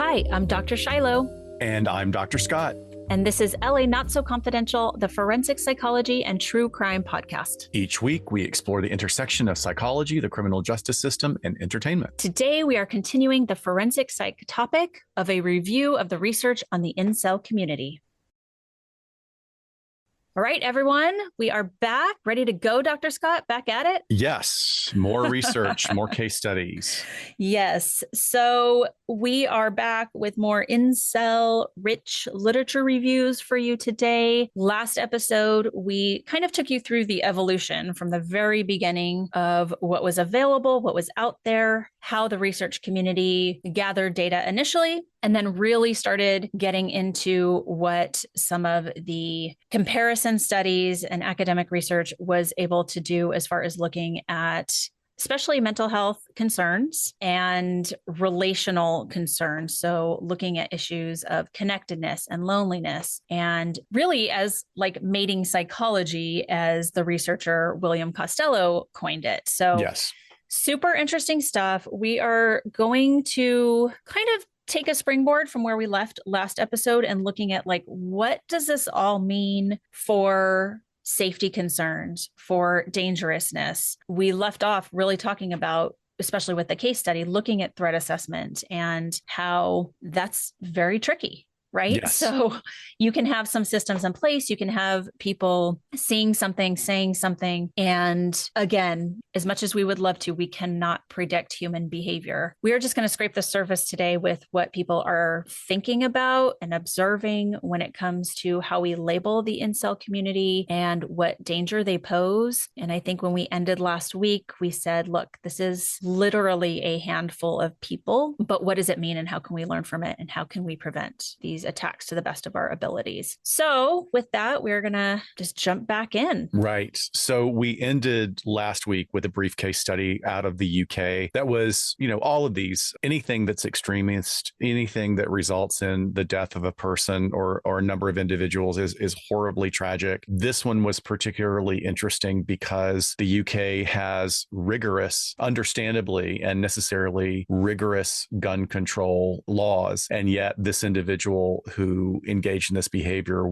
Hi, I'm Dr. Shiloh. And I'm Dr. Scott. And this is LA Not So Confidential, the forensic psychology and true crime podcast. Each week, we explore the intersection of psychology, the criminal justice system, and entertainment. Today, we are continuing the forensic psych topic of a review of the research on the incel community. All right, everyone, we are back, ready to go, Dr. Scott, back at it? Yes, more research, more case studies. Yes, so we are back with more incel-rich literature reviews for you today. Last episode, we kind of took you through the evolution from the very beginning of what was available, what was out there, how the research community gathered data initially, and then really started getting into what some of the comparison studies and academic research was able to do as far as looking at especially mental health concerns and relational concerns. So looking at issues of connectedness and loneliness, and really as like mating psychology, as the researcher William Costello coined it. So yes. Super interesting stuff. We are going to kind of take a springboard from where we left last episode and looking at like, what does this all mean for safety concerns, for dangerousness? We left off really talking about, especially with the case study, looking at threat assessment and how that's very tricky. Right. Yes. So you can have some systems in place. You can have people seeing something, saying something. And again, as much as we would love to, we cannot predict human behavior. We are just going to scrape the surface today with what people are thinking about and observing when it comes to how we label the incel community and what danger they pose. And I think when we ended last week, we said, look, this is literally a handful of people, but what does it mean and how can we learn from it and how can we prevent these attacks to the best of our abilities? So with that, we're going to just jump back in. Right. So we ended last week with a brief case study out of the UK that was, all of these, anything that's extremist, anything that results in the death of a person or a number of individuals is horribly tragic. This one was particularly interesting because the UK has rigorous, understandably and necessarily rigorous gun control laws. And yet this individual who engaged in this behavior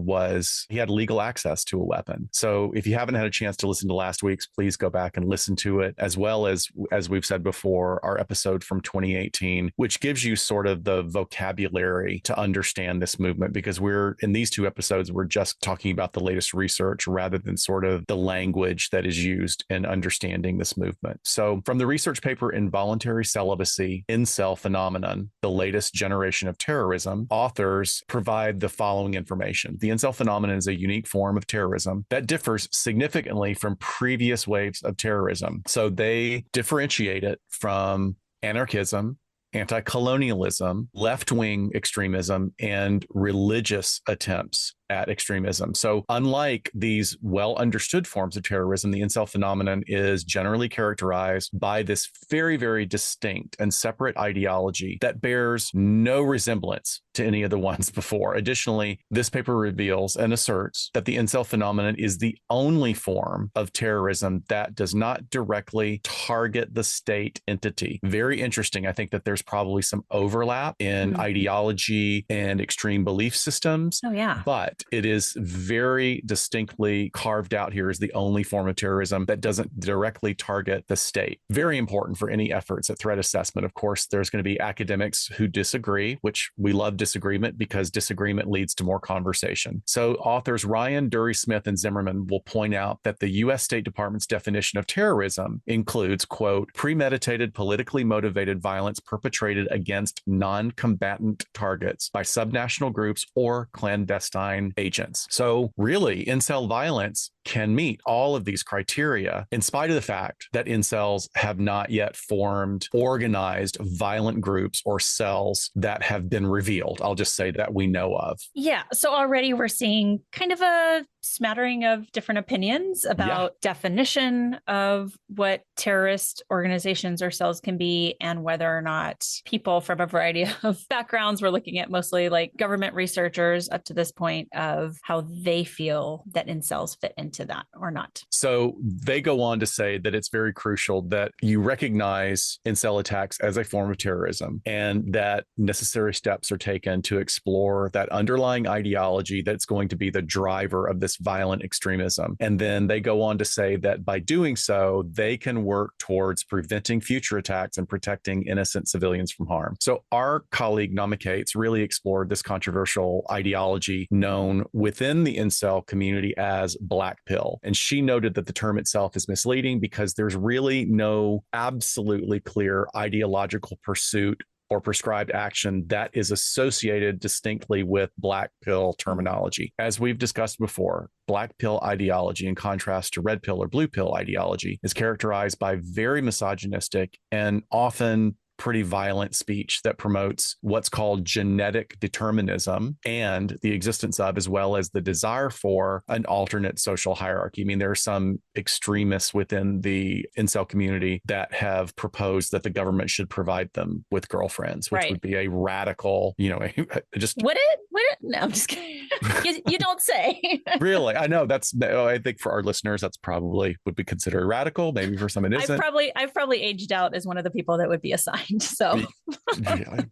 he had legal access to a weapon. So if you haven't had a chance to listen to last week's, please go back and listen to it, as well as we've said before, our episode from 2018, which gives you sort of the vocabulary to understand this movement, because in these two episodes, we're just talking about the latest research rather than sort of the language that is used in understanding this movement. So from the research paper Involuntary Celibacy, Incel Phenomenon, the Latest Generation of Terrorism, authors provide the following information. The incel phenomenon is a unique form of terrorism that differs significantly from previous waves of terrorism. So they differentiate it from anarchism, anti-colonialism, left-wing extremism, and religious attempts at extremism. So unlike these well-understood forms of terrorism, the incel phenomenon is generally characterized by this very, very distinct and separate ideology that bears no resemblance to any of the ones before. Additionally, this paper reveals and asserts that the incel phenomenon is the only form of terrorism that does not directly target the state entity. Very interesting. I think that there's probably some overlap in ideology and extreme belief systems. Oh, yeah. But it is very distinctly carved out here as the only form of terrorism that doesn't directly target the state. Very important for any efforts at threat assessment. Of course, there's going to be academics who disagree, which we love disagreement because disagreement leads to more conversation. So authors Ryan, Dury, Smith, and Zimmerman will point out that the U.S. State Department's definition of terrorism includes, quote, premeditated, politically motivated violence perpetrated against non-combatant targets by subnational groups or clandestine agents. So really, incel violence can meet all of these criteria in spite of the fact that incels have not yet formed organized violent groups or cells that have been revealed. I'll just say that we know of. Yeah. So already we're seeing kind of a smattering of different opinions about definition of what terrorist organizations or cells can be and whether or not people from a variety of backgrounds, we're looking at mostly like government researchers up to this point, of how they feel that incels fit into into that or not? So they go on to say that it's very crucial that you recognize incel attacks as a form of terrorism and that necessary steps are taken to explore that underlying ideology that's going to be the driver of this violent extremism. And then they go on to say that by doing so, they can work towards preventing future attacks and protecting innocent civilians from harm. So our colleague Nama Cates really explored this controversial ideology known within the incel community as black pill. And she noted that the term itself is misleading because there's really no absolutely clear ideological pursuit or prescribed action that is associated distinctly with black pill terminology. As we've discussed before, black pill ideology, in contrast to red pill or blue pill ideology, is characterized by very misogynistic and often pretty violent speech that promotes what's called genetic determinism and the existence of, as well as the desire for, an alternate social hierarchy. I mean, there are some extremists within the incel community that have proposed that the government should provide them with girlfriends, which would be a radical, just... Would it? No, I'm just kidding. You don't say. Really? I know I think for our listeners, that's probably would be considered radical. Maybe for some it isn't. I've probably aged out as one of the people that would be assigned. So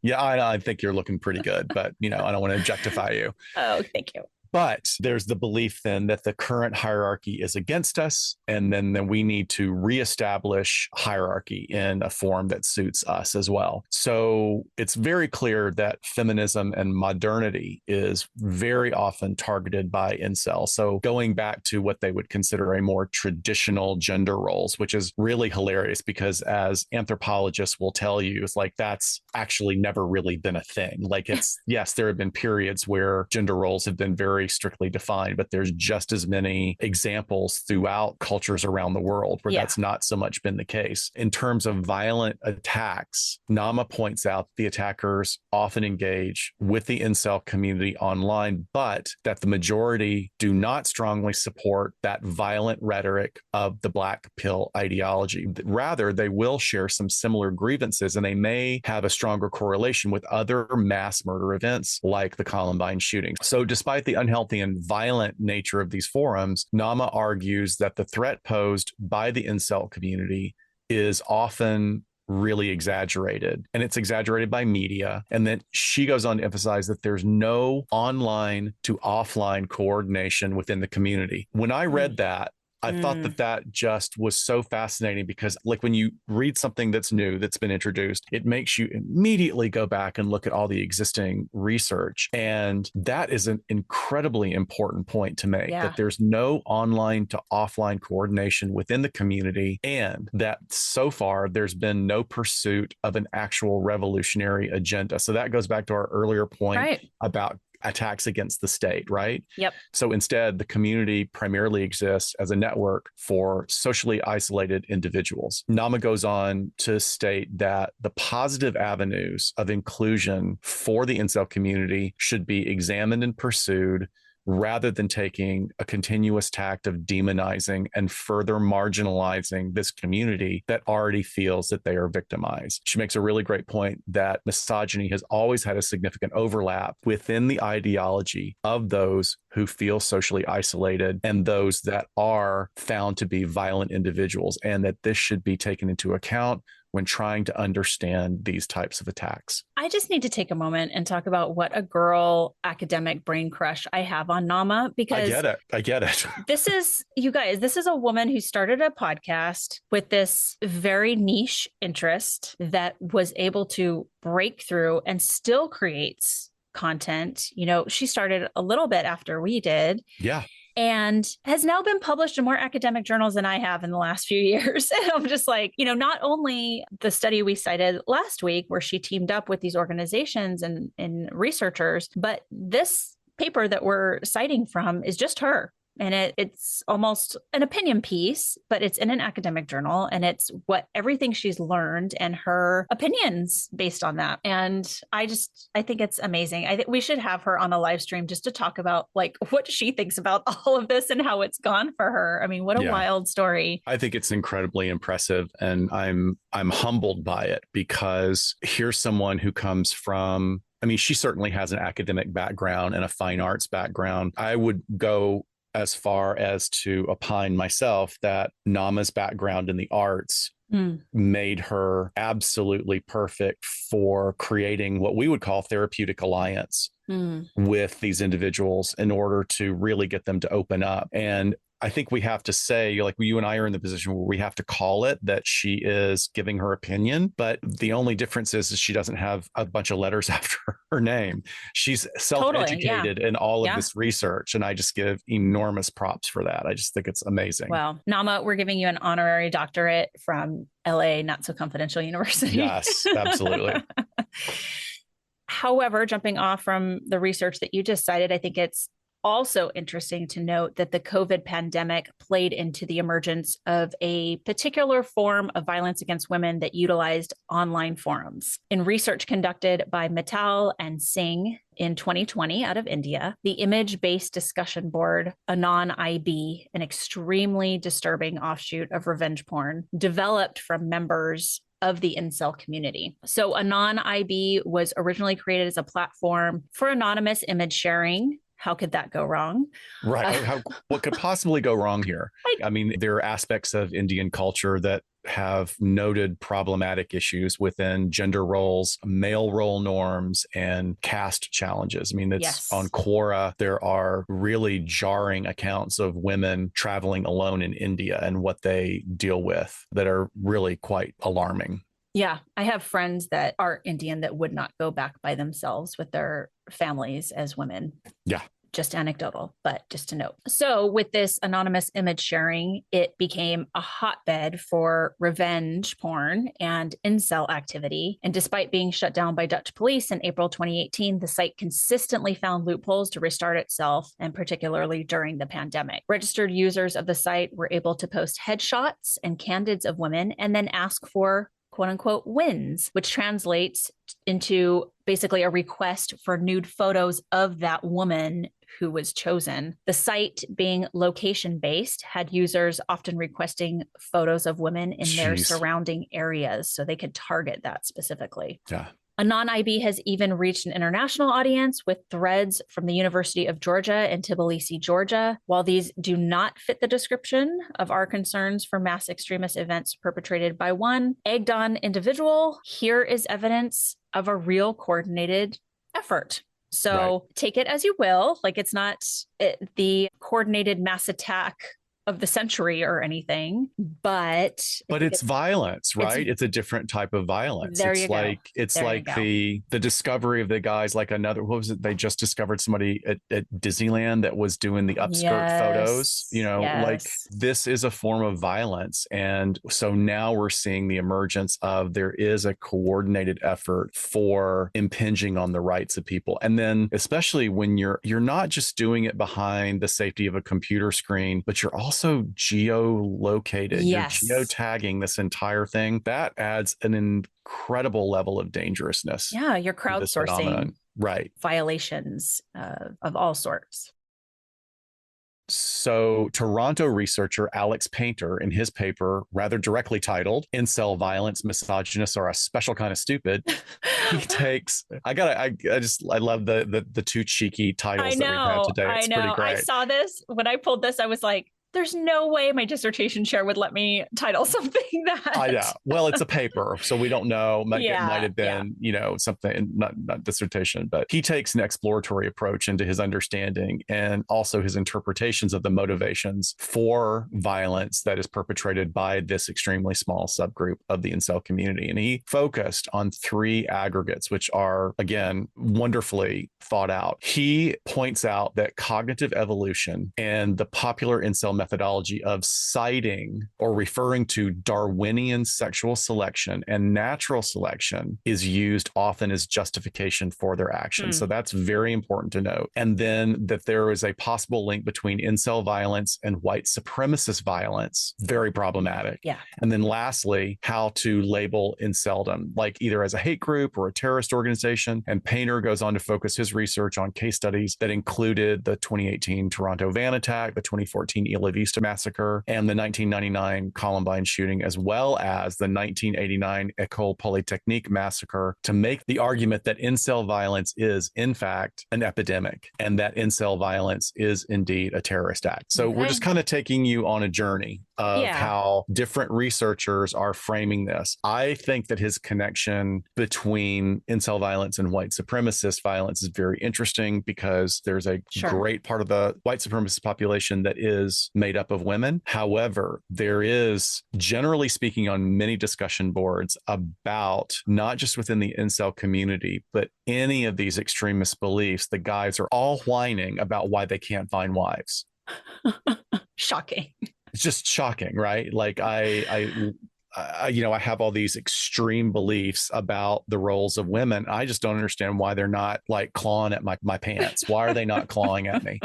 yeah, I think you're looking pretty good, but I don't want to objectify you. Oh, thank you. But there's the belief then that the current hierarchy is against us, and then we need to reestablish hierarchy in a form that suits us as well. So it's very clear that feminism and modernity is very often targeted by incels. So going back to what they would consider a more traditional gender roles, which is really hilarious because as anthropologists will tell you, it's like that's actually never really been a thing. Like yes, there have been periods where gender roles have been very strictly defined, but there's just as many examples throughout cultures around the world where that's not so much been the case. In terms of violent attacks, Nama points out the attackers often engage with the incel community online, but that the majority do not strongly support that violent rhetoric of the black pill ideology. Rather, they will share some similar grievances and they may have a stronger correlation with other mass murder events like the Columbine shootings. So despite the unhealthy and violent nature of these forums, Nama argues that the threat posed by the incel community is often really exaggerated, and it's exaggerated by media. And then she goes on to emphasize that there's no online to offline coordination within the community. When I read that, I thought that just was so fascinating because like when you read something that's new, that's been introduced, it makes you immediately go back and look at all the existing research. And that is an incredibly important point to make, that there's no online to offline coordination within the community, and that so far there's been no pursuit of an actual revolutionary agenda. So that goes back to our earlier point about attacks against the state, right? Yep. So instead, the community primarily exists as a network for socially isolated individuals. Nama goes on to state that the positive avenues of inclusion for the incel community should be examined and pursued, rather than taking a continuous tact of demonizing and further marginalizing this community that already feels that they are victimized. She makes a really great point that misogyny has always had a significant overlap within the ideology of those who feel socially isolated and those that are found to be violent individuals, and that this should be taken into account when trying to understand these types of attacks. I just need to take a moment and talk about what a girl academic brain crush I have on Nama, because I get it. This is, you guys, this is a woman who started a podcast with this very niche interest that was able to break through and still creates content. She started a little bit after we did. Yeah. And has now been published in more academic journals than I have in the last few years. And I'm just like, not only the study we cited last week where she teamed up with these organizations and researchers, but this paper that we're citing from is just her. And it's almost an opinion piece, but it's in an academic journal, and it's everything she's learned and her opinions based on that. And I think it's amazing. I think we should have her on a live stream just to talk about like what she thinks about all of this and how it's gone for her. I mean, what a wild story. I think it's incredibly impressive, and I'm humbled by it, because here's someone who comes from, she certainly has an academic background and a fine arts background. I would go as far as to opine myself that Nama's background in the arts made her absolutely perfect for creating what we would call therapeutic alliance with these individuals in order to really get them to open up. And I think we have to say, like, you and I are in the position where we have to call it that she is giving her opinion. But the only difference is she doesn't have a bunch of letters after her name. She's self-educated in all of this research. And I just give enormous props for that. I just think it's amazing. Well, Nama, we're giving you an honorary doctorate from LA Not So Confidential University. Yes, absolutely. However, jumping off from the research that you just cited, I think it's also interesting to note that the COVID pandemic played into the emergence of a particular form of violence against women that utilized online forums. In research conducted by Mittal and Singh in 2020 out of India, the image-based discussion board Anon IB, an extremely disturbing offshoot of revenge porn, developed from members of the incel community. So Anon IB was originally created as a platform for anonymous image sharing. How could that go wrong? Right. What could possibly go wrong here? I mean, there are aspects of Indian culture that have noted problematic issues within gender roles, male role norms, and caste challenges. I mean, it's on Quora. There are really jarring accounts of women traveling alone in India and what they deal with that are really quite alarming. Yeah, I have friends that are Indian that would not go back by themselves with their families as women. Yeah. Just anecdotal, but just to note. So with this anonymous image sharing, it became a hotbed for revenge porn and incel activity. And despite being shut down by Dutch police in April 2018, the site consistently found loopholes to restart itself, and particularly during the pandemic. Registered users of the site were able to post headshots and candids of women and then ask for quote unquote wins, which translates into basically a request for nude photos of that woman who was chosen. The site, being location based, had users often requesting photos of women in their surrounding areas so they could target that specifically. Yeah. Anon IB has even reached an international audience with threads from the University of Georgia in Tbilisi, Georgia. While these do not fit the description of our concerns for mass extremist events perpetrated by one egged on individual, here is evidence of a real coordinated effort. So take it as you will. Like, it's not the coordinated mass attack of the century or anything, but it's violence, right? It's a different type of violence. It's like the discovery of the guys, like another, what was it? They just discovered somebody at Disneyland that was doing the upskirt photos, like this is a form of violence. And so now we're seeing the emergence of, there is a coordinated effort for impinging on the rights of people. And then especially when you're not just doing it behind the safety of a computer screen, but you're also geolocated. You're geotagging this entire thing. That adds an incredible level of dangerousness. Yeah, you're crowdsourcing violations of all sorts. So Toronto researcher Alex Painter, in his paper, rather directly titled "Incel Violence, Misogynists Are a Special Kind of Stupid," he takes, I love the two cheeky titles that we've had today. It's pretty great. I saw this. When I pulled this, I was like, there's no way my dissertation chair would let me title something that. I know. Well, it's a paper, so we don't know. It might have been, something, not dissertation, but he takes an exploratory approach into his understanding and also his interpretations of the motivations for violence that is perpetrated by this extremely small subgroup of the incel community. And he focused on three aggregates, which are, again, wonderfully thought out. He points out that cognitive evolution and the popular incel methodology of citing or referring to Darwinian sexual selection and natural selection is used often as justification for their actions. So that's very important to note. And then that there is a possible link between incel violence and white supremacist violence, very problematic. Yeah. And then lastly, how to label inceldom, like either as a hate group or a terrorist organization. And Painter goes on to focus his research on case studies that included the 2018 Toronto van attack, the 2014 illegal Chula Vista massacre and the 1999 Columbine shooting, as well as the 1989 École Polytechnique massacre, to make the argument that incel violence is, in fact, an epidemic and that incel violence is indeed a terrorist act. So we're just kind of taking you on a journey of how different researchers are framing this. I think that his connection between incel violence and white supremacist violence is very interesting because there's a great part of the white supremacist population that is made up of women. However, there is, generally speaking, on many discussion boards about not just within the incel community, but any of these extremist beliefs, the guys are all whining about why they can't find wives. Shocking. It's just shocking, right? Like I have all these extreme beliefs about the roles of women. I just don't understand why they're not like clawing at my pants. Why are they not clawing at me?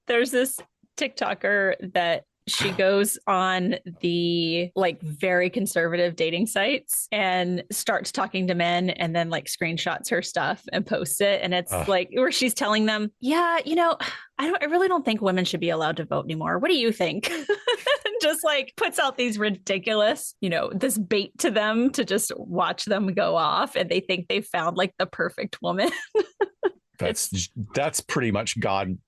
There's this TikToker that she goes on the like very conservative dating sites and starts talking to men and then like screenshots her stuff and posts it. And it's like where she's telling them, yeah, I really don't think women should be allowed to vote anymore. What do you think? Just like puts out these ridiculous, this bait to them to just watch them go off. And they think they found like the perfect woman. That's pretty much God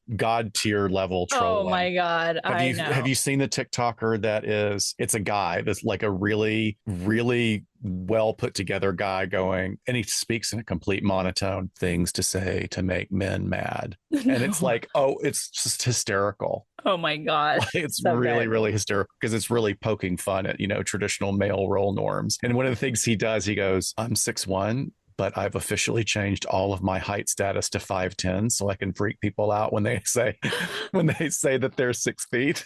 tier level trolling. Oh my God. Have you seen the TikToker it's a guy that's like a really, really well put together guy going, and he speaks in a complete monotone, things to say to make men mad. No. And it's like, it's just hysterical. Oh my God. It's so really, really hysterical because it's really poking fun at, traditional male role norms. And one of the things he does, he goes, I'm 6'1", but I've officially changed all of my height status to 5'10", so I can freak people out when they say that they're 6 feet.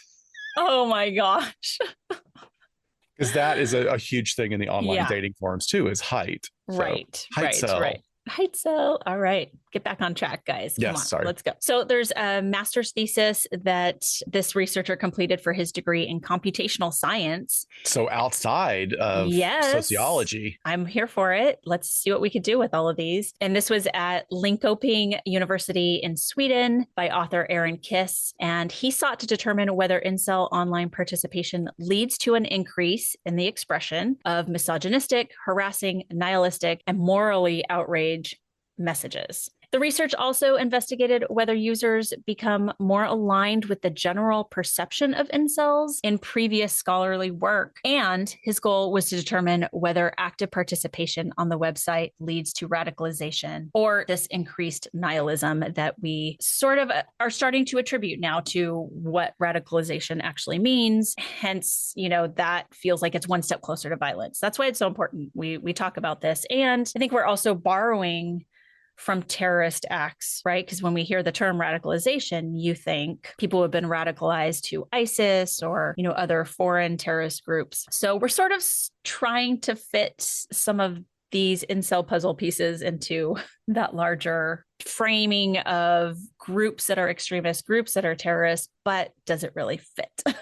Oh my gosh. Because that is a huge thing in the online dating forums too, is height. Right. Height cell. All right. Get back on track, guys. Come on. Sorry. Let's go. So there's a master's thesis that this researcher completed for his degree in computational science. So outside of sociology. I'm here for it. Let's see what we could do with all of these. And this was at Linköping University in Sweden by author Aaron Kiss. And he sought to determine whether incel online participation leads to an increase in the expression of misogynistic, harassing, nihilistic, and morally outraged messages. The research also investigated whether users become more aligned with the general perception of incels in previous scholarly work. And his goal was to determine whether active participation on the website leads to radicalization or this increased nihilism that we sort of are starting to attribute now to what radicalization actually means. Hence, that feels like it's one step closer to violence. That's why it's so important. We talk about this. And I think we're also borrowing from terrorist acts, right? Because when we hear the term radicalization, you think people have been radicalized to ISIS or, other foreign terrorist groups. So we're sort of trying to fit some of these incel puzzle pieces into that larger framing of groups that are extremist, groups that are terrorists, but does it really fit?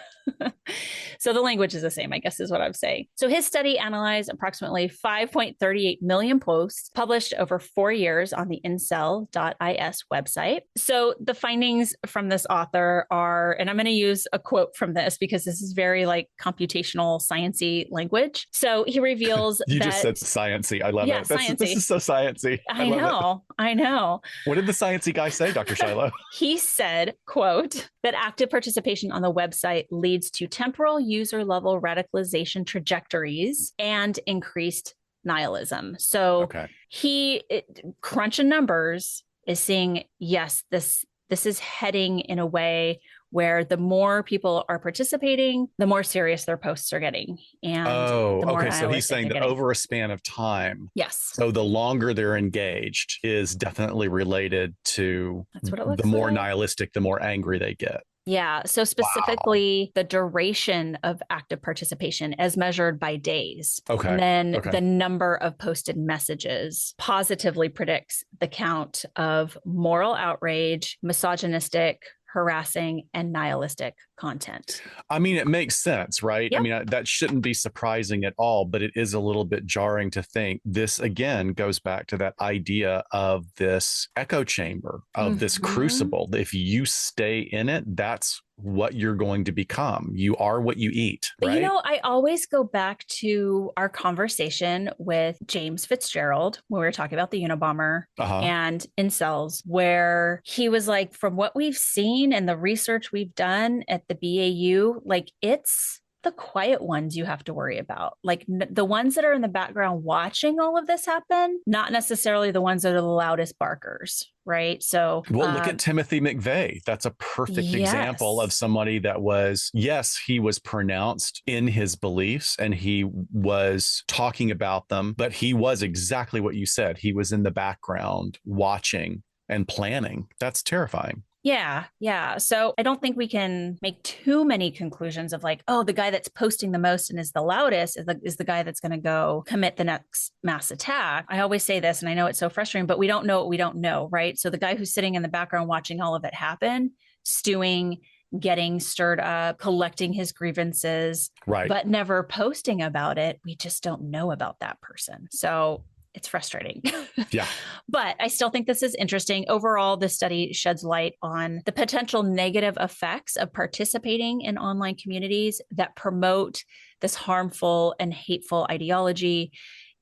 So the language is the same, I guess is what I'm saying. So his study analyzed approximately 5.38 million posts published over 4 years on the incel.is website. So the findings from this author are, and I'm going to use a quote from this because this is very like computational sciencey language. So he reveals you just said sciencey. I love it. This is so sciencey. I know. What did the sciencey guy say, Dr. Shiloh? He said, quote, that active participation on the website leads to temporal user level radicalization trajectories and increased nihilism. So he, crunching numbers, is seeing, yes, this is heading in a way where the more people are participating, the more serious their posts are getting. And so he's saying that over a span of time. Yes. So the longer they're engaged is definitely related to the more nihilistic, the more angry they get. Yeah. So specifically the duration of active participation as measured by days. Okay. And then the number of posted messages positively predicts the count of moral outrage, misogynistic, harassing, and nihilistic content. I mean, it makes sense, right? Yep. I mean, that shouldn't be surprising at all, but it is a little bit jarring to think this again goes back to that idea of this echo chamber, of this crucible. If you stay in it, that's what you're going to become. You are what you eat, But right? I always go back to our conversation with James Fitzgerald when we were talking about the Unabomber and incels, where he was like, from what we've seen and the research we've done at the BAU, like it's the quiet ones you have to worry about. Like the ones that are in the background watching all of this happen, not necessarily the ones that are the loudest barkers. Right. So, well, look at Timothy McVeigh. That's a perfect example of somebody that was, yes, he was pronounced in his beliefs and he was talking about them, but he was exactly what you said. He was in the background watching and planning. That's terrifying. Yeah. Yeah. So I don't think we can make too many conclusions of like, oh, the guy that's posting the most and is the loudest is the guy that's going to go commit the next mass attack. I always say this, and I know it's so frustrating, but we don't know what we don't know, right? So the guy who's sitting in the background watching all of it happen, stewing, getting stirred up, collecting his grievances, right, but never posting about it, we just don't know about that person. So it's frustrating. Yeah. But I still think this is interesting. Overall, the study sheds light on the potential negative effects of participating in online communities that promote this harmful and hateful ideology.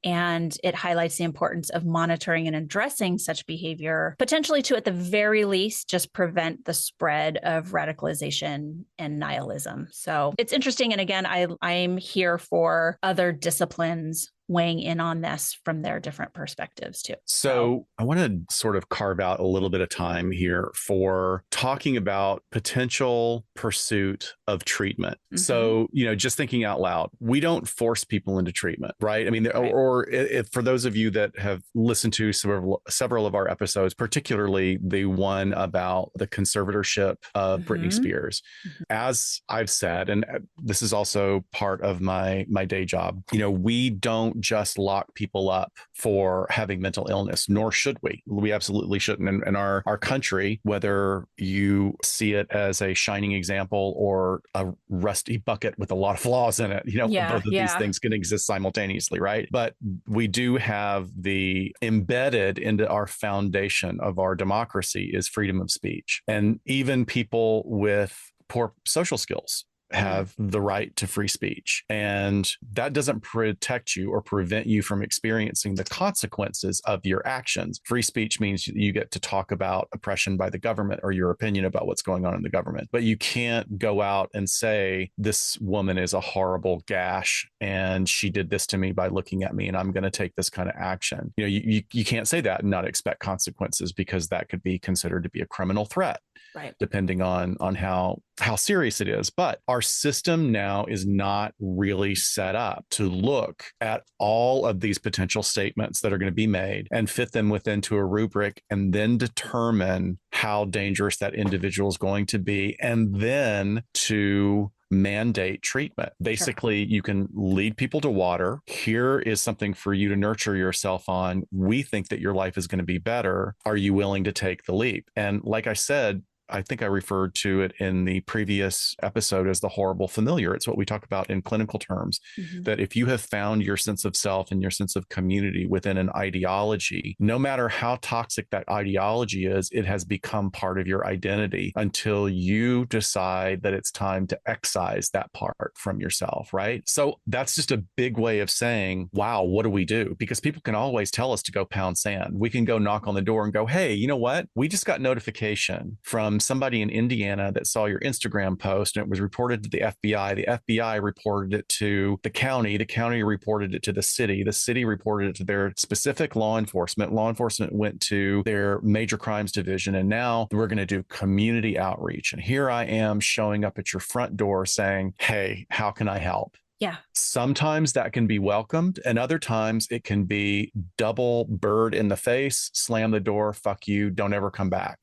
And it highlights the importance of monitoring and addressing such behavior, potentially to, at the very least, just prevent the spread of radicalization and nihilism. So it's interesting. And again, I'm here for other disciplines weighing in on this from their different perspectives too. So I want to sort of carve out a little bit of time here for talking about potential pursuit of treatment. So, just thinking out loud, we don't force people into treatment, right? I mean, or if, for those of you that have listened to several of our episodes, particularly the one about the conservatorship of Britney Spears, as I've said, and this is also part of my day job, we don't just lock people up for having mental illness, nor should we. We absolutely shouldn't. In our country, whether you see it as a shining example or a rusty bucket with a lot of flaws in it, both of these things can exist simultaneously, right? But we do have the embedded into our foundation of our democracy is freedom of speech. And even people with poor social skills have the right to free speech. And that doesn't protect you or prevent you from experiencing the consequences of your actions. Free speech means you get to talk about oppression by the government or your opinion about what's going on in the government. But you can't go out and say, this woman is a horrible gash and she did this to me by looking at me and I'm going to take this kind of action. You can't say that and not expect consequences, because that could be considered to be a criminal threat. Right. Depending on how serious it is. But our system now is not really set up to look at all of these potential statements that are going to be made and fit them into a rubric and then determine how dangerous that individual is going to be, and then to mandate treatment. Basically, you can lead people to water. Here is something for you to nurture yourself on. We think that your life is going to be better. Are you willing to take the leap? And like I said, I think I referred to it in the previous episode as the horrible familiar. It's what we talk about in clinical terms, that if you have found your sense of self and your sense of community within an ideology, no matter how toxic that ideology is, it has become part of your identity until you decide that it's time to excise that part from yourself, right? So that's just a big way of saying, wow, what do we do? Because people can always tell us to go pound sand. We can go knock on the door and go, hey, you know what? We just got notification from somebody in Indiana that saw your Instagram post and it was reported to the FBI. The FBI reported it to the county. The county reported it to the city. The city reported it to their specific law enforcement. Law enforcement went to their major crimes division. And now we're going to do community outreach. And here I am showing up at your front door saying, hey, how can I help? Yeah. Sometimes that can be welcomed, and other times it can be double bird in the face, slam the door, fuck you, don't ever come back.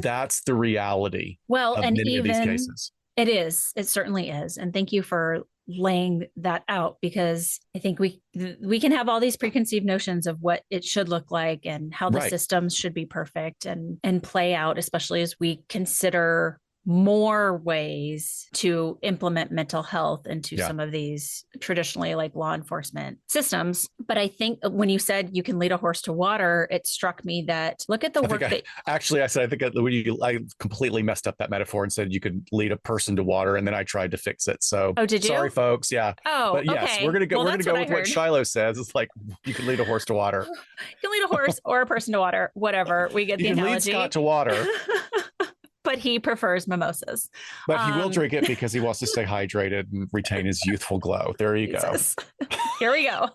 That's the reality of many of these cases. It is. It certainly is. And thank you for laying that out, because I think we can have all these preconceived notions of what it should look like and how the systems should be perfect and play out, especially as we consider more ways to implement mental health into Yeah. some of these traditionally like law enforcement systems. But I think when you said you can lead a horse to water, it struck me that look at the I work think that I said, I completely messed up that metaphor and said you could lead a person to water. And then I tried to fix it. So oh, did sorry, you? folks. Yeah. Oh, But yes, okay. Well, we're going to that's what go I with what heard. Shiloh says. It's like you can lead a horse to water. You can lead a horse or a person to water, whatever. We get You the can lead analogy. Scott to water. But he prefers mimosas. But he will drink it because he wants to stay hydrated and retain his youthful glow. There you Jesus. go. Here we go.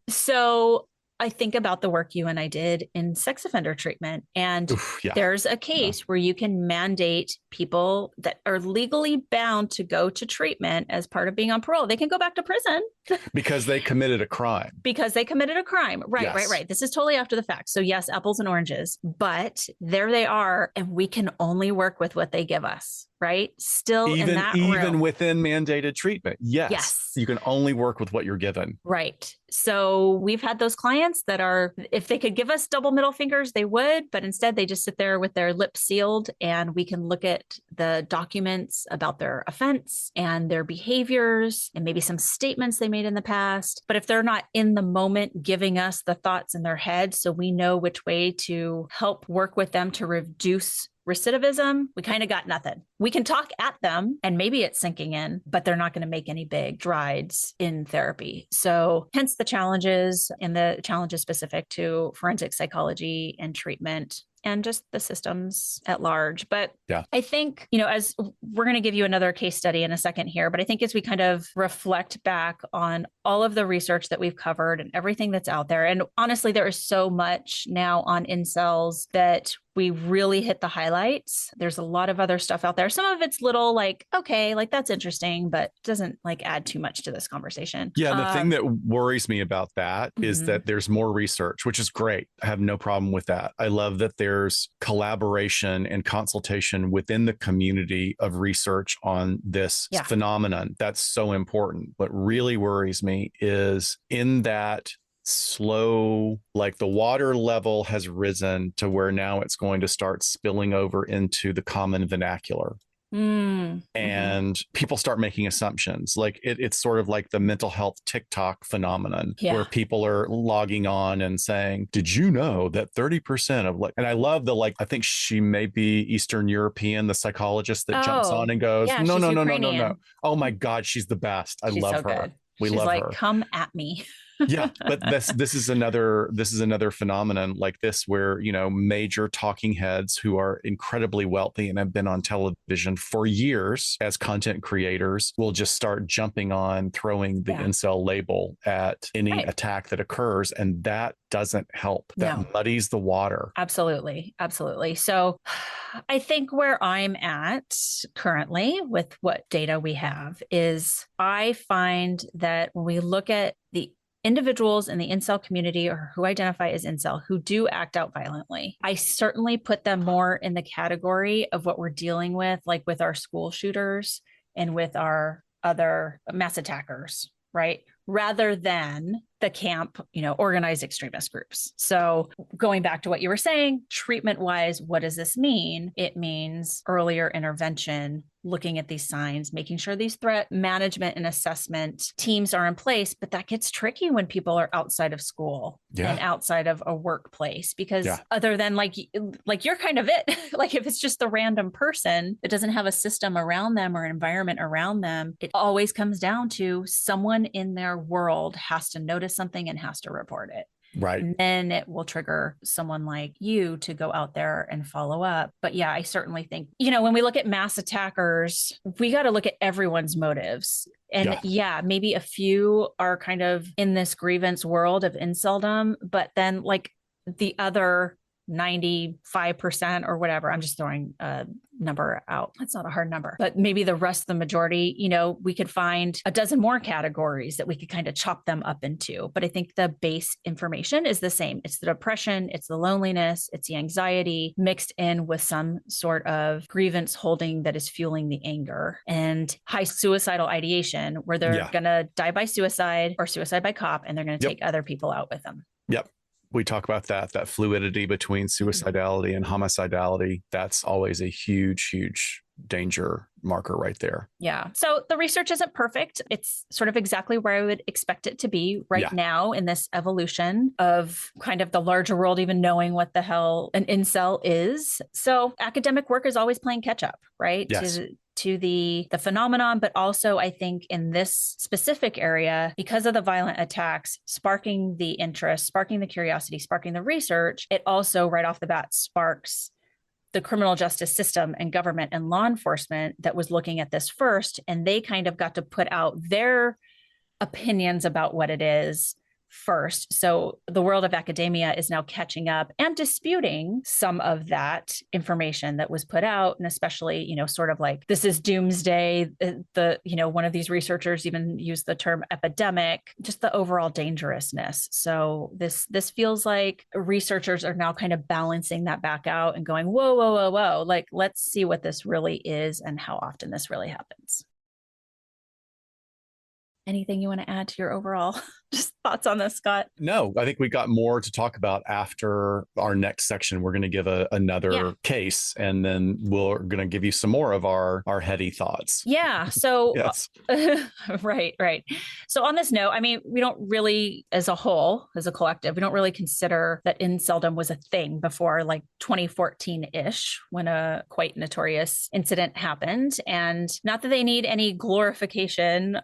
So I think about the work you and I did in sex offender treatment. And Oof, yeah. there's a case where you can mandate people that are legally bound to go to treatment as part of being on parole. They can go back to prison Because they committed a crime. because they committed a crime. Right, Yes. right. This is totally after the fact. So, yes, apples and oranges, but there they are. And we can only work with what they give us, right? Still in that Even room. within mandated treatment. Yes. You can only work with what you're given. Right. So we've had those clients that are, if they could give us double middle fingers, they would, but instead they just sit there with their lips sealed and we can look at the documents about their offense and their behaviors and maybe some statements they made in the past. But if they're not in the moment giving us the thoughts in their head, so we know which way to help work with them to reduce recidivism, we kind of got nothing. We can talk at them and maybe it's sinking in, but they're not going to make any big strides in therapy. So hence the challenges and the challenges specific to forensic psychology and treatment and just the systems at large. But yeah. I think, as we're going to give you another case study in a second here, but I think as we kind of reflect back on all of the research that we've covered and everything that's out there, and honestly, there is so much now on incels that we really hit the highlights. There's a lot of other stuff out there. Some of it's little like, okay, like that's interesting, but doesn't like add too much to this conversation. Yeah. The thing that worries me about that is that there's more research, which is great. I have no problem with that. I love that there's collaboration and consultation within the community of research on this phenomenon. That's so important. What really worries me is in that slow, like the water level has risen to where now it's going to start spilling over into the common vernacular. And people start making assumptions. Like it's sort of like the mental health TikTok phenomenon where people are logging on and saying, did you know that 30% of and I love I think she may be Eastern European, the psychologist that jumps on and goes, no. Oh my God, she's the best. I love her. Good. We She's love like, her. come at me. Yeah, but this is another phenomenon like this where, major talking heads who are incredibly wealthy and have been on television for years as content creators will just start jumping on, throwing the incel label at any attack that occurs. And that doesn't help. That muddies the water. Absolutely. So I think where I'm at currently with what data we have is I find that when we look at the individuals in the incel community or who identify as incel who do act out violently, I certainly put them more in the category of what we're dealing with, like with our school shooters and with our other mass attackers, right? Rather than the camp, organized extremist groups. So going back to what you were saying, treatment wise, what does this mean? It means earlier intervention, looking at these signs, making sure these threat management and assessment teams are in place. But that gets tricky when people are outside of school and outside of a workplace, because other than like you're kind of it, like if it's just the random person that doesn't have a system around them or an environment around them, it always comes down to someone in their world has to notice something and has to report it. Right. And then it will trigger someone like you to go out there and follow up. But yeah, I certainly think, when we look at mass attackers, we got to look at everyone's motives. And maybe a few are kind of in this grievance world of inceldom, but then like the other 95% or whatever, I'm just throwing a number out. That's not a hard number, but maybe the rest of the majority, we could find a dozen more categories that we could kind of chop them up into. But I think the base information is the same. It's the depression, it's the loneliness, it's the anxiety mixed in with some sort of grievance holding that is fueling the anger, and high suicidal ideation where they're going to die by suicide or suicide by cop, and they're going to take other people out with them. Yep. We talk about that fluidity between suicidality and homicidality. That's always a huge danger marker right there. Yeah. So the research isn't perfect. It's sort of exactly where I would expect it to be right now in this evolution of kind of the larger world, even knowing what the hell an incel is. So academic work is always playing catch up, right? Yes. To the phenomenon, but also I think in this specific area, because of the violent attacks, sparking the interest, sparking the curiosity, sparking the research, it also right off the bat sparks the criminal justice system and government and law enforcement that was looking at this first. And they kind of got to put out their opinions about what it is first. So the world of academia is now catching up and disputing some of that information that was put out. And especially, sort of like this is doomsday. One of these researchers even used the term epidemic, just the overall dangerousness. So this feels like researchers are now kind of balancing that back out and going, whoa, whoa, whoa, whoa. Like, let's see what this really is and how often this really happens. Anything you want to add to your overall just thoughts on this, Scott? No, I think we got more to talk about after our next section. We're going to give another case, and then we're going to give you some more of our heady thoughts. Yeah. So, yes. Right. So on this note, I mean, we don't really, as a whole, as a collective, we don't really consider that inceldom was a thing before like 2014-ish, when a quite notorious incident happened. And not that they need any glorification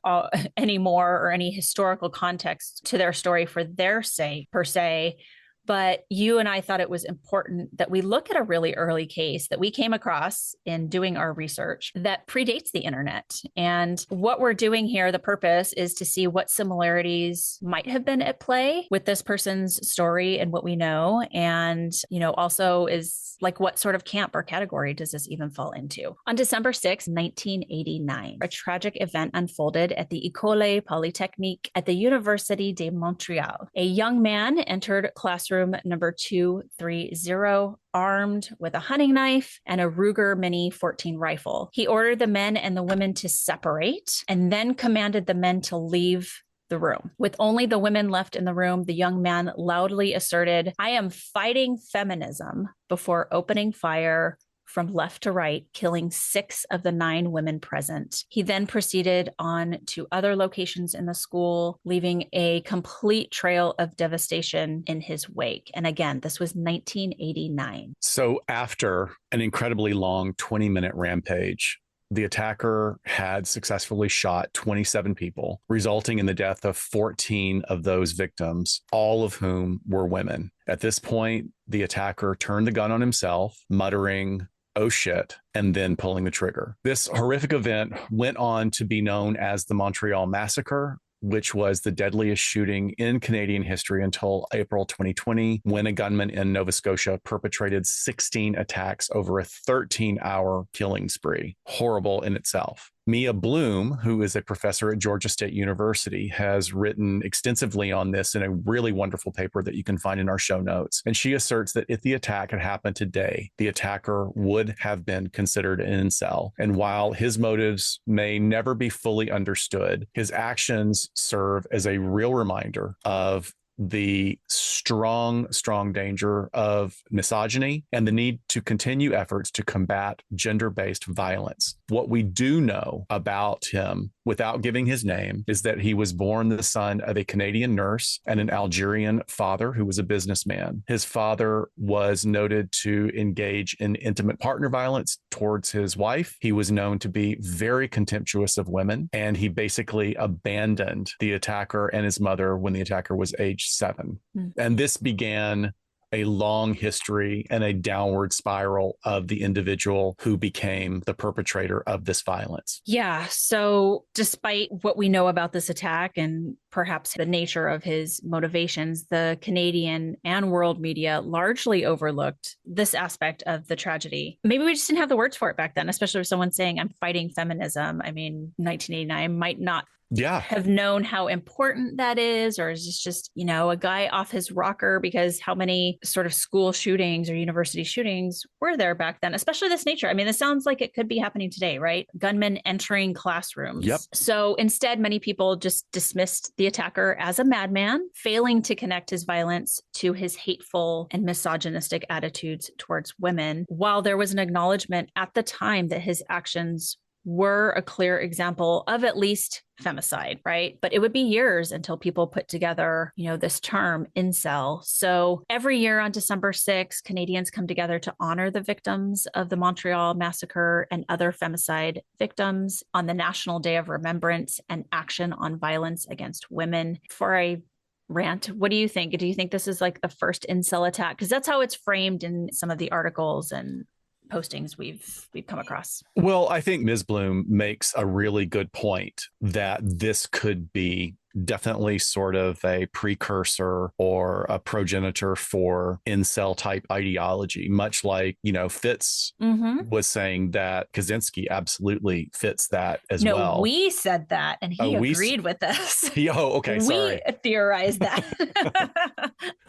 anymore or any historical context to their story for their sake, per se. But you and I thought it was important that we look at a really early case that we came across in doing our research that predates the internet. And what we're doing here, the purpose is to see what similarities might have been at play with this person's story and what we know. And, also is like, what sort of camp or category does this even fall into? On December 6, 1989, a tragic event unfolded at the École Polytechnique at the Université de Montréal. A young man entered classroom number 230, armed with a hunting knife and a Ruger Mini 14 rifle. He ordered the men and the women to separate and then commanded the men to leave the room. With only the women left in the room, the young man loudly asserted, "I am fighting feminism," before opening fire from left to right, killing 6 of the 9 women present. He then proceeded on to other locations in the school, leaving a complete trail of devastation in his wake. And again, this was 1989. So after an incredibly long 20-minute rampage, the attacker had successfully shot 27 people, resulting in the death of 14 of those victims, all of whom were women. At this point, the attacker turned the gun on himself, muttering, "Oh shit," and then pulling the trigger. This horrific event went on to be known as the Montreal Massacre, which was the deadliest shooting in Canadian history until April 2020, when a gunman in Nova Scotia perpetrated 16 attacks over a 13-hour killing spree. Horrible in itself. Mia Bloom, who is a professor at Georgia State University, has written extensively on this in a really wonderful paper that you can find in our show notes. And she asserts that if the attack had happened today, the attacker would have been considered an incel. And while his motives may never be fully understood, his actions serve as a real reminder of the strong danger of misogyny and the need to continue efforts to combat gender-based violence. What we do know about him, without giving his name, is that he was born the son of a Canadian nurse and an Algerian father who was a businessman. His father was noted to engage in intimate partner violence towards his wife. He was known to be very contemptuous of women, and he basically abandoned the attacker and his mother when the attacker was age 7. And this began a long history and a downward spiral of the individual who became the perpetrator of this violence. Yeah. So despite what we know about this attack and perhaps the nature of his motivations, the Canadian and world media largely overlooked this aspect of the tragedy. Maybe we just didn't have the words for it back then, especially with someone saying, "I'm fighting feminism." I mean, 1989 might not Yeah. have known how important that is, or is this just, a guy off his rocker? Because how many sort of school shootings or university shootings were there back then, especially this nature? I mean, this sounds like it could be happening today, right? Gunmen entering Yep. classrooms. So instead, many people just dismissed the attacker as a madman, failing to connect his violence to his hateful and misogynistic attitudes towards women, while there was an acknowledgement at the time that his actions were a clear example of at least femicide, right? But it would be years until people put together, this term incel. So every year on December 6th, Canadians come together to honor the victims of the Montreal Massacre and other femicide victims on the National Day of Remembrance and Action on Violence Against Women. For a rant, what do you think? Do you think this is like the first incel attack? Because that's how it's framed in some of the articles and postings we've come across. Well, I think Ms. Bloom makes a really good point that this could be definitely sort of a precursor or a progenitor for incel type ideology, much like, Fitz was saying that Kaczynski absolutely fits that as well. We said that and he agreed with us. Okay. Sorry. We theorized that.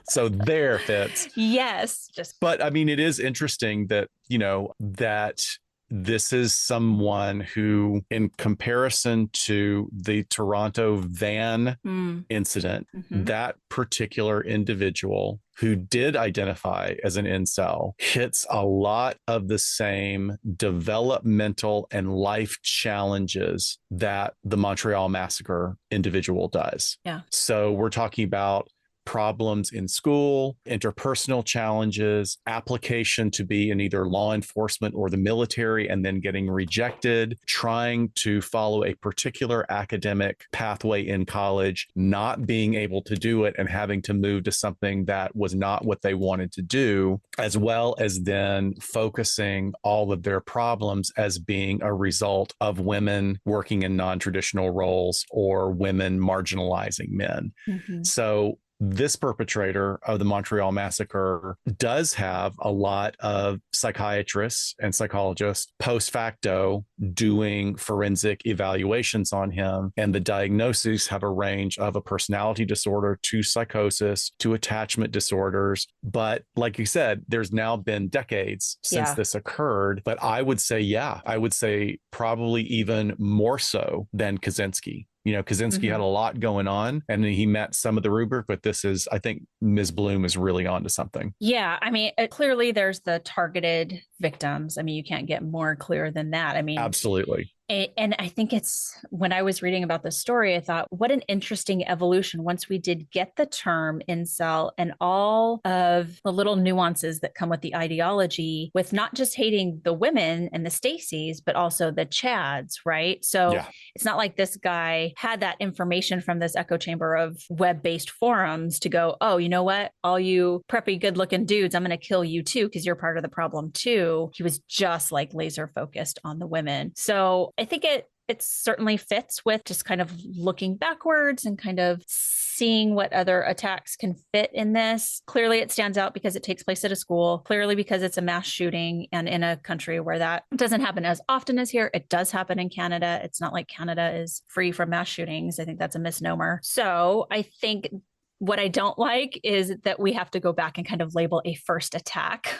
So there, Fitz. Yes. But I mean, it is interesting that, that this is someone who, in comparison to the Toronto van incident, that particular individual who did identify as an incel hits a lot of the same developmental and life challenges that the Montreal Massacre individual does. Yeah. So we're talking about problems in school, interpersonal challenges, application to be in either law enforcement or the military, and then getting rejected, trying to follow a particular academic pathway in college, not being able to do it and having to move to something that was not what they wanted to do, as well as then focusing all of their problems as being a result of women working in non-traditional roles or women marginalizing men. So this perpetrator of the Montreal Massacre does have a lot of psychiatrists and psychologists post facto doing forensic evaluations on him. And the diagnoses have a range of a personality disorder to psychosis to attachment disorders. But like you said, there's now been decades since this occurred. But I would say probably even more so than Kaczynski. Kaczynski had a lot going on and he met some of the rubric, but I think Ms. Bloom is really onto something. Yeah. I mean, clearly there's the targeted victims. I mean, you can't get more clear than that. I mean, absolutely. And I think when I was reading about this story, I thought, what an interesting evolution once we did get the term incel and all of the little nuances that come with the ideology, with not just hating the women and the Stacys, but also the Chads, right? So it's not like this guy had that information from this echo chamber of web-based forums to go, oh, you know what? All you preppy, good-looking dudes, I'm going to kill you too, because you're part of the problem too. He was just like laser focused on the women. So I think it certainly fits with just kind of looking backwards and kind of seeing what other attacks can fit in this. Clearly, it stands out because it takes place at a school, clearly because it's a mass shooting and in a country where that doesn't happen as often as here. It does happen in Canada. It's not like Canada is free from mass shootings. I think that's a misnomer. So I think what I don't like is that we have to go back and kind of label a first attack.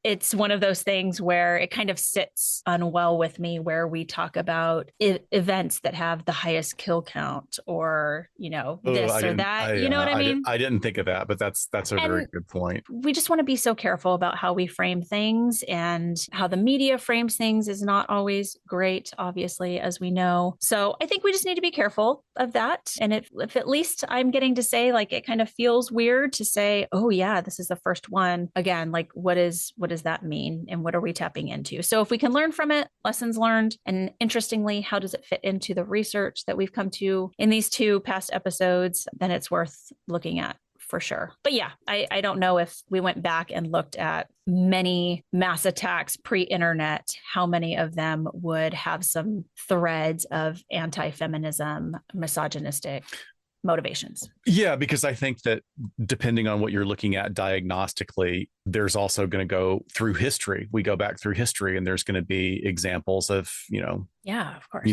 It's one of those things where it kind of sits unwell with me, where we talk about events that have the highest kill count or, this or that. You know what I mean? I didn't think of that, but that's a very good point. We just want to be so careful about how we frame things, and how the media frames things is not always great, obviously, as we know. So I think we just need to be careful of that. And if at least I'm getting to say, like, it kind of feels weird to say, oh yeah, this is the first one. Again, like, what does that mean? And what are we tapping into? So if we can learn from it, lessons learned. And interestingly, how does it fit into the research that we've come to in these two past episodes? Then it's worth looking at for sure. But yeah, I don't know if we went back and looked at many mass attacks pre-internet, how many of them would have some threads of anti-feminism, misogynistic motivations. Yeah, because I think that depending on what you're looking at diagnostically, there's also going to go through history. We go back through history and there's going to be examples of, Yeah, of course.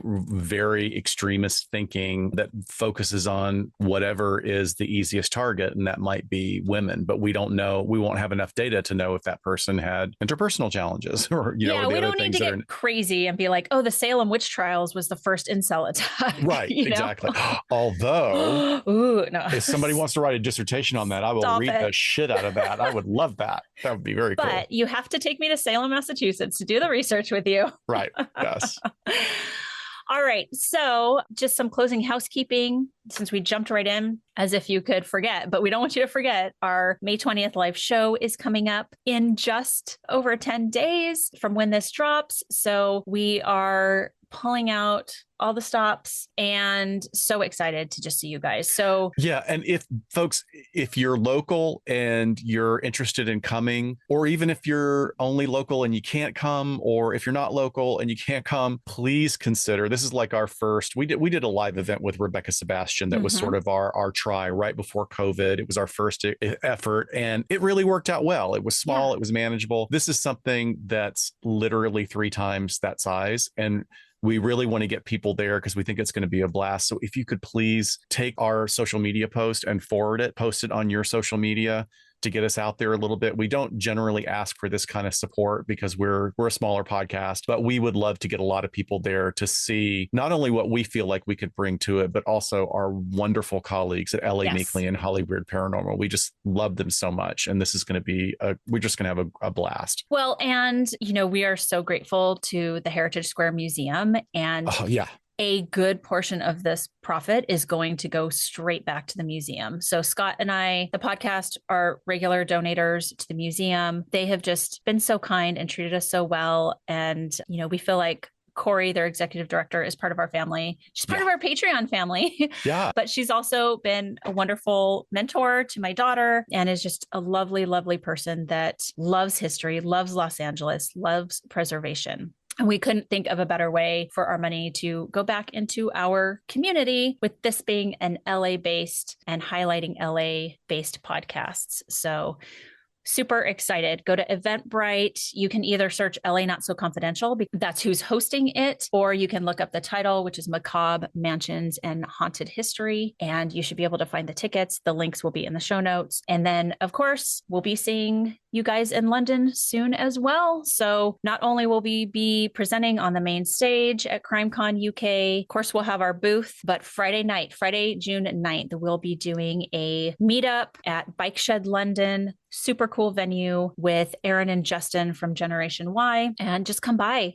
Very extremist thinking that focuses on whatever is the easiest target, and that might be women. But we don't know. We won't have enough data to know if that person had interpersonal challenges or Yeah, or the we other don't need things to that get are crazy and be like, oh, the Salem witch trials was the first incel attack. right. Exactly. Although, Ooh, no. if somebody wants to write a dissertation on that, I will Stop read the it. shit out of that. I would love that. That would be very cool. But you have to take me to Salem, Massachusetts to do the research with you. Right. Yes. All right. So, just some closing housekeeping since we jumped right in as if you could forget, but we don't want you to forget. Our May 20th live show is coming up in just over 10 days from when this drops. So, we are pulling out all the stops and so excited to just see you guys. So yeah. And if you're local and you're interested in coming, or even if you're only local and you can't come, or if you're not local and you can't come, please consider, this is like our first, we did a live event with Rebecca Sebastian that was sort of our try right before COVID. It was our first effort and it really worked out well. It was small, It was manageable. This is something that's literally 3 times that size. And we really want to get people there because we think it's going to be a blast. So if you could please take our social media post and post it on your social media to get us out there a little bit. We don't generally ask for this kind of support because we're a smaller podcast, but we would love to get a lot of people there to see not only what we feel like we could bring to it, but also our wonderful colleagues at LA Meekly and Hollywood Paranormal. We just love them so much. And this is going to be, we're just going to have a blast. Well, and, we are so grateful to the Heritage Square Museum and a good portion of this profit is going to go straight back to the museum. So Scott and I, the podcast, are regular donators to the museum. They have just been so kind and treated us so well. And, we feel like Corey, their executive director, is part of our family. She's part of our Patreon family. Yeah. But she's also been a wonderful mentor to my daughter and is just a lovely, lovely person that loves history, loves Los Angeles, loves preservation. And we couldn't think of a better way for our money to go back into our community, with this being an LA-based and highlighting LA-based podcasts. So super excited. Go to Eventbrite. You can either search LA Not So Confidential, because that's who's hosting it, or you can look up the title, which is Macabre Mansions and Haunted History, and you should be able to find the tickets. The links will be in the show notes. And then, of course, we'll be seeing you guys in London soon as well. So not only will we be presenting on the main stage at CrimeCon UK, of course, we'll have our booth, but Friday, June 9th, we'll be doing a meetup at Bike Shed London. Super cool venue with Aaron and Justin from Generation Y, and just come by,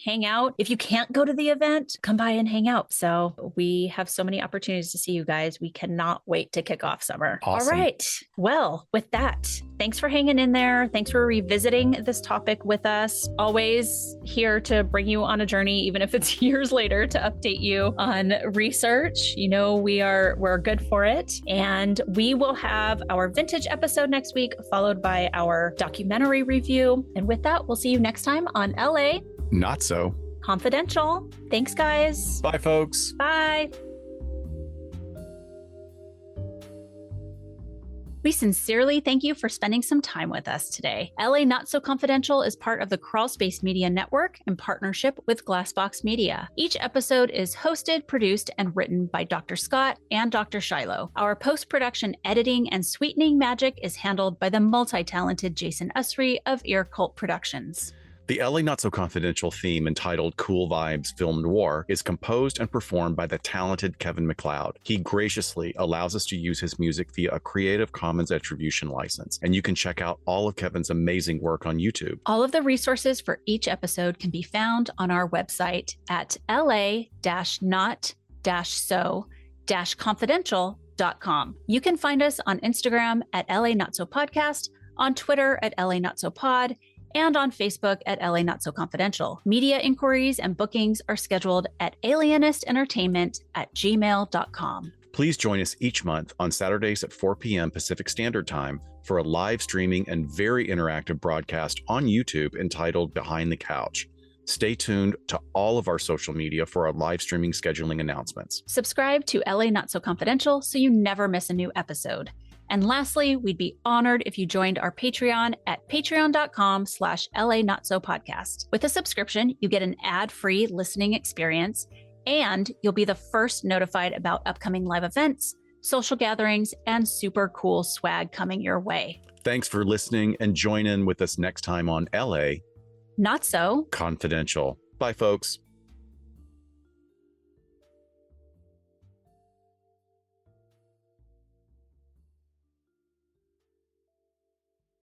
hang out. If you can't go to the event, come by and hang out. So we have so many opportunities to see you guys. We cannot wait to kick off summer. Awesome. All right. Well, with that, thanks for hanging in there. Thanks for revisiting this topic with us. Always here to bring you on a journey, even if it's years later, to update you on research. We're good for it. And we will have our vintage episode next week, followed by our documentary review. And with that, we'll see you next time on LA Not So Confidential. Thanks, guys. Bye, folks. Bye. We sincerely thank you for spending some time with us today. LA Not So Confidential is part of the Crawl Space Media Network in partnership with Glassbox Media. Each episode is hosted, produced, and written by Dr. Scott and Dr. Shiloh. Our post-production editing and sweetening magic is handled by the multi-talented Jason Usry of Ear Cult Productions. The LA Not So Confidential theme, entitled Cool Vibes Film Noir, is composed and performed by the talented Kevin MacLeod. He graciously allows us to use his music via a Creative Commons Attribution license, and you can check out all of Kevin's amazing work on YouTube. All of the resources for each episode can be found on our website at la-not-so-confidential.com. You can find us on Instagram at LA Not So Podcast, on Twitter at LA Not So Pod, and on Facebook at LA Not So Confidential. Media inquiries and bookings are scheduled at alienistentertainment@gmail.com. Please join us each month on Saturdays at 4 p.m. Pacific Standard Time for a live streaming and very interactive broadcast on YouTube entitled Behind the Couch. Stay tuned to all of our social media for our live streaming scheduling announcements. Subscribe to LA Not So Confidential so you never miss a new episode. And lastly, we'd be honored if you joined our Patreon at patreon.com/LA Not So Podcast. With a subscription, you get an ad-free listening experience, and you'll be the first notified about upcoming live events, social gatherings, and super cool swag coming your way. Thanks for listening, and join in with us next time on LA Not So Confidential. Bye, folks.